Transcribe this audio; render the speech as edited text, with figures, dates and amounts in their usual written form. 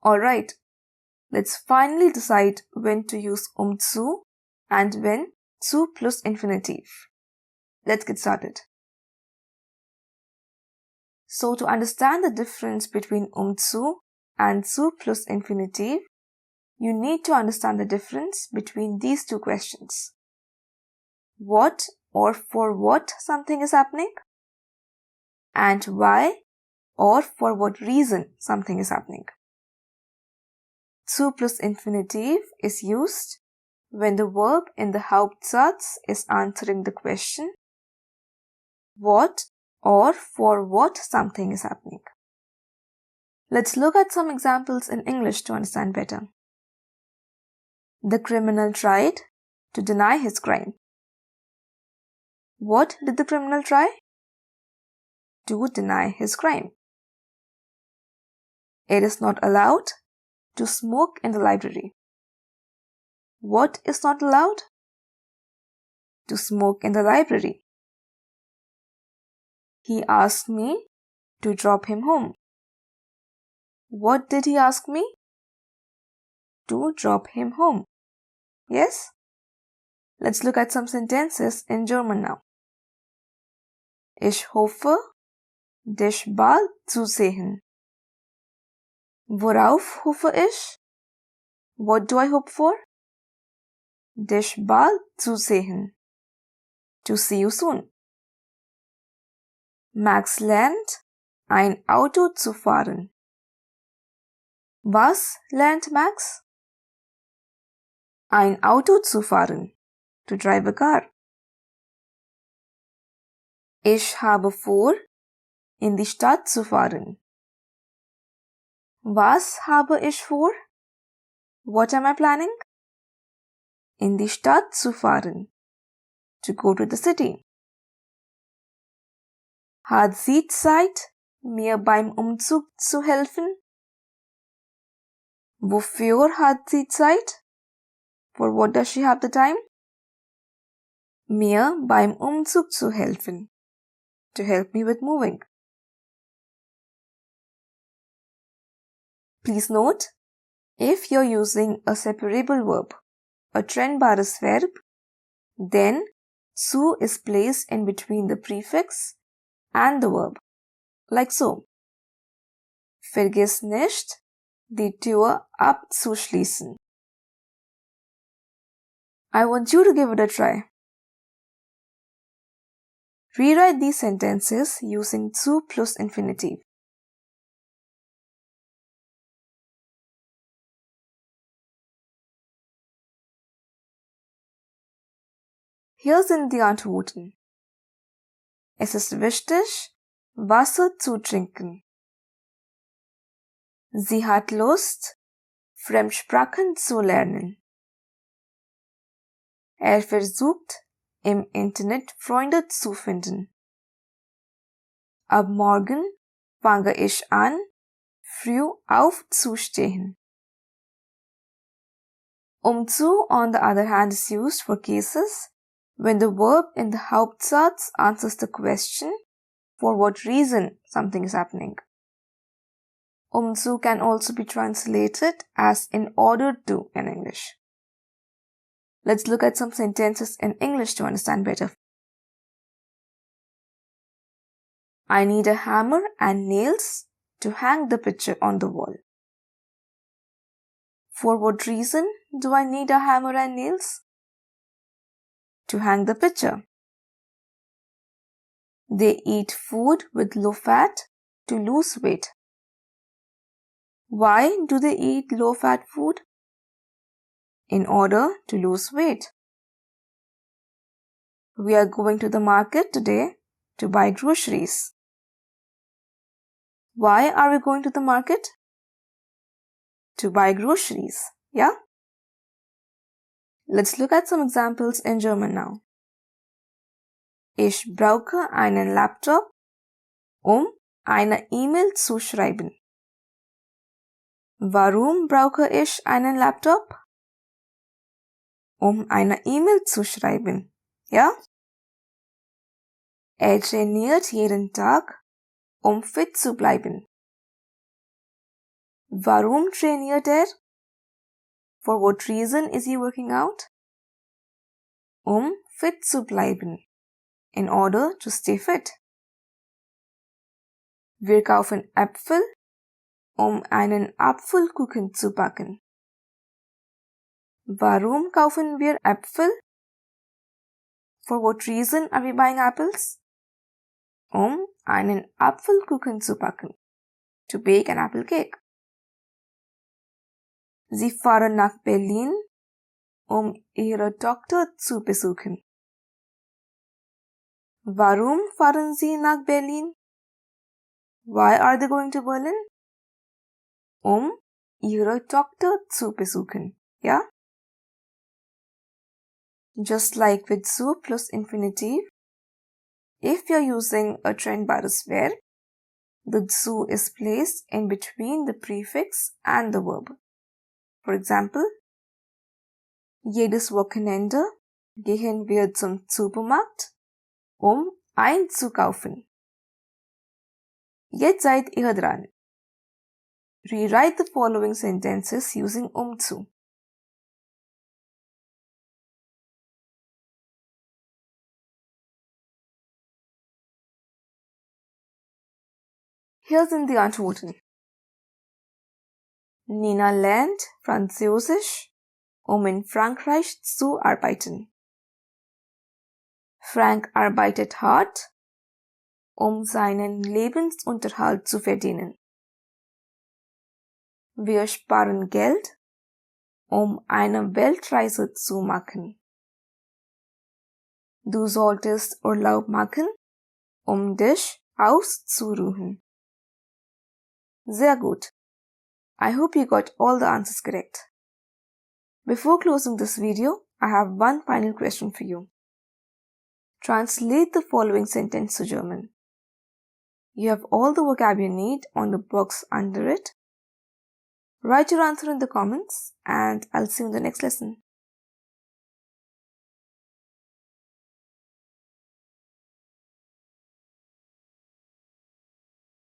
Alright, let's finally decide when to use zu and when zu plus infinitive. Let's get started. So to understand the difference between zu and zu plus infinitive, you need to understand the difference between these two questions. What or for what something is happening, and why or for what reason something is happening. Zu plus infinitive is used when the verb in the Hauptsatz is answering the question what or for what something is happening. Let's look at some examples in English to understand better. The criminal tried to deny his crime. What did the criminal try? To deny his crime. It is not allowed to smoke in the library. What is not allowed? To smoke in the library. He asked me to drop him home. What did he ask me? To drop him home. Yes? Let's look at some sentences in German now. Ich hoffe, dich bald zu sehen. Worauf hoffe ich? What do I hope for? Dich bald zu sehen. To see you soon. Max lernt, ein Auto zu fahren. Was lernt Max? Ein Auto zu fahren. To drive a car. Ich habe vor, in die Stadt zu fahren. Was habe ich vor? What am I planning? In die Stadt zu fahren. To go to the city. Hat sie Zeit, mir beim Umzug zu helfen? Wofür hat sie Zeit? For what does she have the time? Mir beim Umzug zu helfen. To help me with moving. Please note, if you're using a separable verb, a trennbares Verb, then zu is placed in between the prefix and the verb, like so. Vergiss nicht, die Tür abzuschließen. I want you to give it a try. Rewrite these sentences using zu plus infinitive. Hier sind die Antworten. Es ist wichtig, Wasser zu trinken. Sie hat Lust, Fremdsprachen zu lernen. Er versucht, im Internet Freunde zu finden. Ab morgen fange ich an, früh aufzustehen. Zu, on the other hand, is used for cases when the verb in the Hauptsatz answers the question for what reason something is happening. Zu can also be translated as in order to in English. Let's look at some sentences in English to understand better. I need a hammer and nails to hang the picture on the wall. For what reason do I need a hammer and nails? To hang the picture. They eat food with low fat to lose weight. Why do they eat low-fat food? In order to lose weight. We are going to the market today to buy groceries. Why are we going to the market? To buy groceries, yeah? Let's look at some examples in German now. Ich brauche einen Laptop, eine E-Mail zu schreiben. Warum brauche ich einen Laptop? Eine E-Mail zu schreiben, ja? Er trainiert jeden Tag, fit zu bleiben. Warum trainiert er? For what reason is he working out? Fit zu bleiben. In order to stay fit. Wir kaufen Äpfel, einen Apfelkuchen zu backen. Warum kaufen wir Äpfel? For what reason are we buying apples? Einen Apfelkuchen zu backen. To bake an apple cake. Sie fahren nach Berlin, ihre Tochter zu besuchen. Warum fahren sie nach Berlin? Why are they going to Berlin? Ihre Tochter zu besuchen. Ja? Just like with zu plus infinitive, if you're using a trennbares Verb, the zu is placed in between the prefix and the verb. For example, jedes Wochenende gehen wir zum Supermarkt, einzukaufen. Jetzt seid ihr dran. Rewrite the following sentences using zu. Hier sind die Antworten. Nina lernt Französisch, in Frankreich zu arbeiten. Frank arbeitet hart, seinen Lebensunterhalt zu verdienen. Wir sparen Geld, eine Weltreise zu machen. Du solltest Urlaub machen, dich auszuruhen. Sehr gut. I hope you got all the answers correct. Before closing this video, I have one final question for you. Translate the following sentence to German. You have all the vocabulary you need on the box under it. Write your answer in the comments and I'll see you in the next lesson.